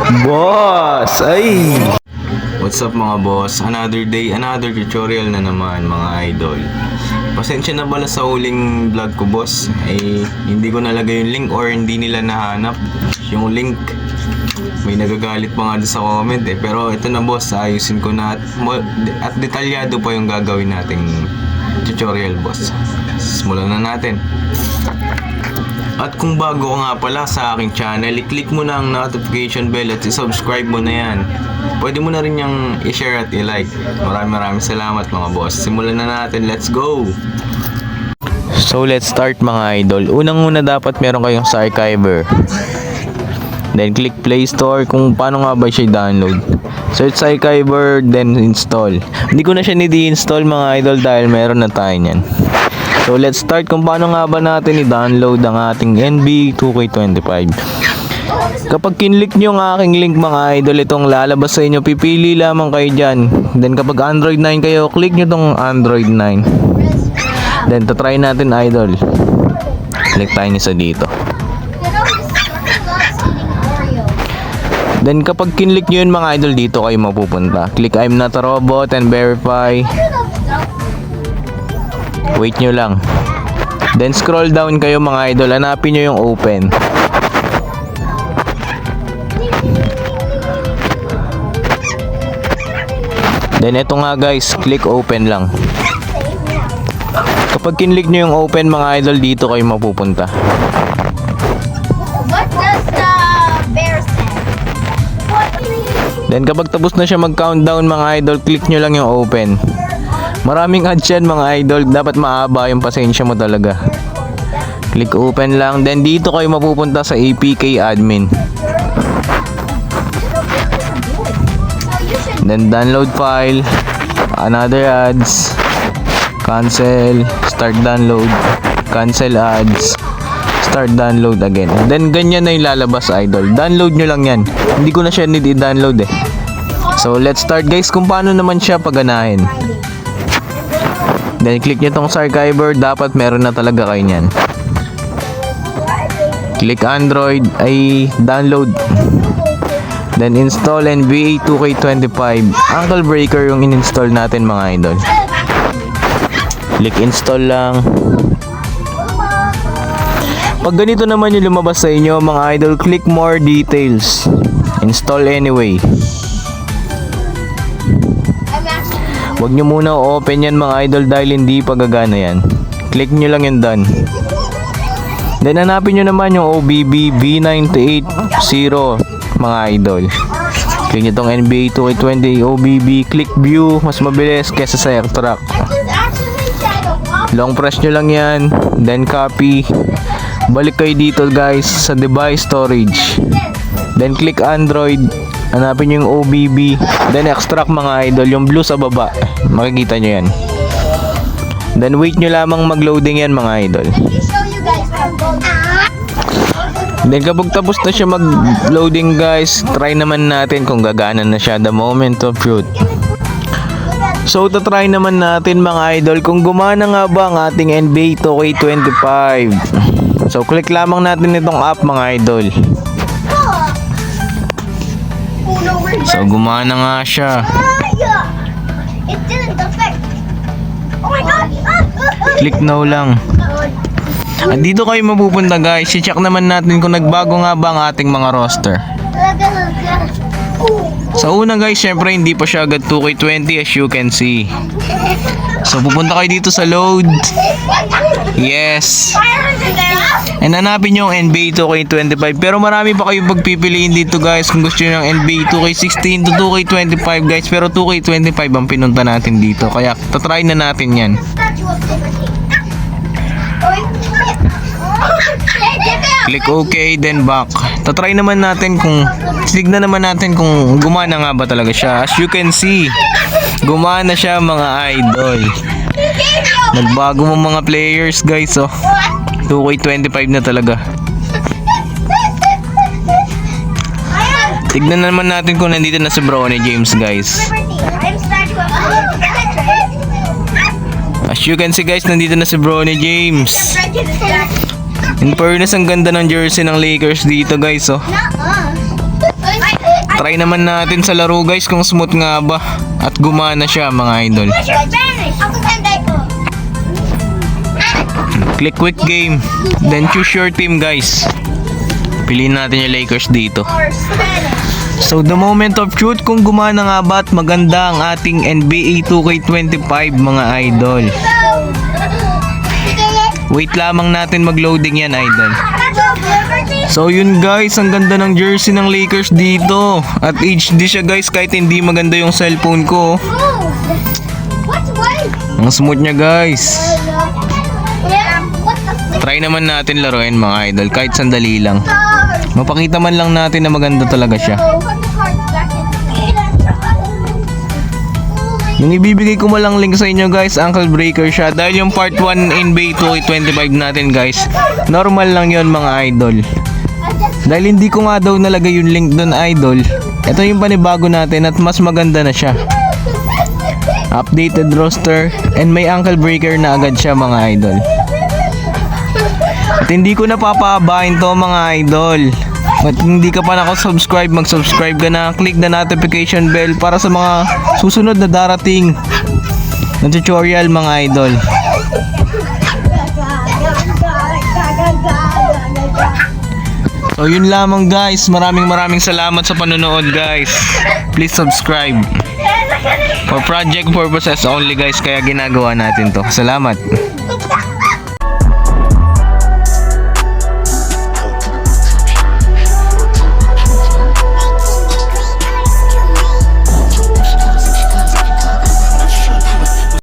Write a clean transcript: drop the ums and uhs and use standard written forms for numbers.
Boss! Ay! What's up mga boss? Another day, another tutorial na naman mga idol. Pasensya na pala sa huling vlog ko boss. Hindi ko nalagay yung link or hindi nila nahanap yung link. May nagagalit pa nga doon sa comment Pero ito na boss, ayusin ko na at detalyado pa yung gagawin nating tutorial boss. Simulan na natin. At kung bago ka nga pala sa aking channel, i-click mo na ang notification bell at i-subscribe mo na yan. Pwede mo na rin yung i-share at i-like. Maraming salamat mga boss. Simulan na natin. Let's go! So let's start mga idol. Unang-una dapat meron kayong sa Archiver. Then click Play Store kung paano nga ba siya download. Search sa Archiver, then install. Hindi ko na siya ni-install mga idol dahil meron na tayo niyan. So let's start kung paano nga ba natin i-download ang ating NBA 2K25. Kapag kinlik nyo ang aking link mga idol, itong lalabas sa inyo, pipili lamang kayo dyan. Then kapag Android 9 kayo, click nyo tong Android 9. Then try natin idol. Click tayo isa dito. Then kapag kinlik nyo yun mga idol, dito kayo mapupunta. Click I'm not a robot and verify. Wait nyo lang. Then scroll down kayo mga idol. Hanapin nyo yung open. Then ito nga guys, click open lang. Kapag kinlik nyo yung open mga idol, dito kayo mapupunta. What does the bear say? Then kapag tapos na siya mag-countdown mga idol, click nyo lang yung open. Maraming ads yan mga idol, dapat maaba yung pasensya mo talaga. Click open lang, then dito kayo mapupunta sa APK admin. Then download file, another ads, cancel, start download, cancel ads, start download again. Then ganyan na yung lalabas idol. Download nyo lang yan. Hindi ko na siya need i-download So let's start guys kung paano naman siya paganahin. Then click nyo tong sa Archiver, dapat meron na talaga kayo nyan. Click Android, ay download. Then install NBA 2K25. Ankle breaker yung in-install natin mga idol. Click install lang. Pag ganito naman yung lumabas sa inyo mga idol, click more details. Install anyway. Huwag nyo muna open yan mga idol dahil hindi pa gagana yan. Click nyo lang yung done. Then hanapin nyo naman yung OBB B980 mga idol. Click nyo tong NBA 2K20 OBB. Click view, mas mabilis kesa sa extract. Long press nyo lang yan. Then copy. Balik kayo dito guys sa device storage. Then click Android. Hanapin yung OBB, then extract mga idol, yung blue sa baba, makikita nyo yan. Then wait nyo lamang mag-loading yan mga idol. Then kapag tapos na siya mag-loading guys, try naman natin kung gagana na siya, the moment of truth. So try naman natin mga idol kung gumana nga ba ang ating NBA 2K25. So click lamang natin itong app mga idol. So gumana nga siya. It didn't affect. Oh my god! Click now lang. At dito kayo mapupunta guys. I-check naman natin kung nagbago nga ba ang ating mga roster. Sa una guys, syempre hindi pa siya agad 2K20 as you can see. So pupunta kayo dito sa load. Yes. And hanapin nyo ang NBA 2K25. Pero marami pa kayong pagpipiliin dito guys. Kung gusto nyo ng NBA 2K16 to 2K25 guys. Pero 2K25 ang pinunta natin dito. Kaya tatry na natin yan. Click OK, then back. Tatry naman natin kung tignan naman natin kung gumana nga ba talaga siya. As you can see, gumana siya mga idol. Nagbago mo mga players guys oh. 2K25 na talaga. Tignan naman natin kung nandito na si Bronny James guys. As you can see guys, nandito na si Bronny James. In fairness, ang ganda ng jersey ng Lakers dito guys oh. Try naman natin sa laro guys kung smooth nga ba at gumana siya mga idol. What's your Spanish? Ako sanday ko. Click quick game. Then choose your team guys. Piliin natin yung Lakers dito. Or Spanish. So the moment of truth kung gumana nga ba at maganda ang ating NBA 2K25 mga idol. Wait lamang natin mag-loading yan idol. So yun guys, ang ganda ng jersey ng Lakers dito. At HD siya guys kahit hindi maganda yung cellphone ko. What's white? Ang smooth niya guys. Yeah. What the Try naman natin laruin mga idol kahit sandali lang. stars? Mapakita man lang natin na maganda talaga siya. Put the cards back in. Yung ibibigay ko mo lang link sa inyo guys, ankle breaker siya. Dahil yung part 1 NBA 2K25 natin guys, normal lang yon mga idol. Dahil hindi ko nga daw nalagay yung link doon idol. Ito yung panibago natin at mas maganda na siya. Updated roster and may ankle breaker na agad siya mga idol. At hindi ko napapahabain to mga idol. At hindi ka pa nakasubscribe, mag-subscribe ka na. Click the notification bell para sa mga susunod na darating na tutorial mga idol. So yun lamang guys. Maraming salamat sa panonood guys. Please subscribe. For project purposes only guys, kaya ginagawa natin to. Salamat.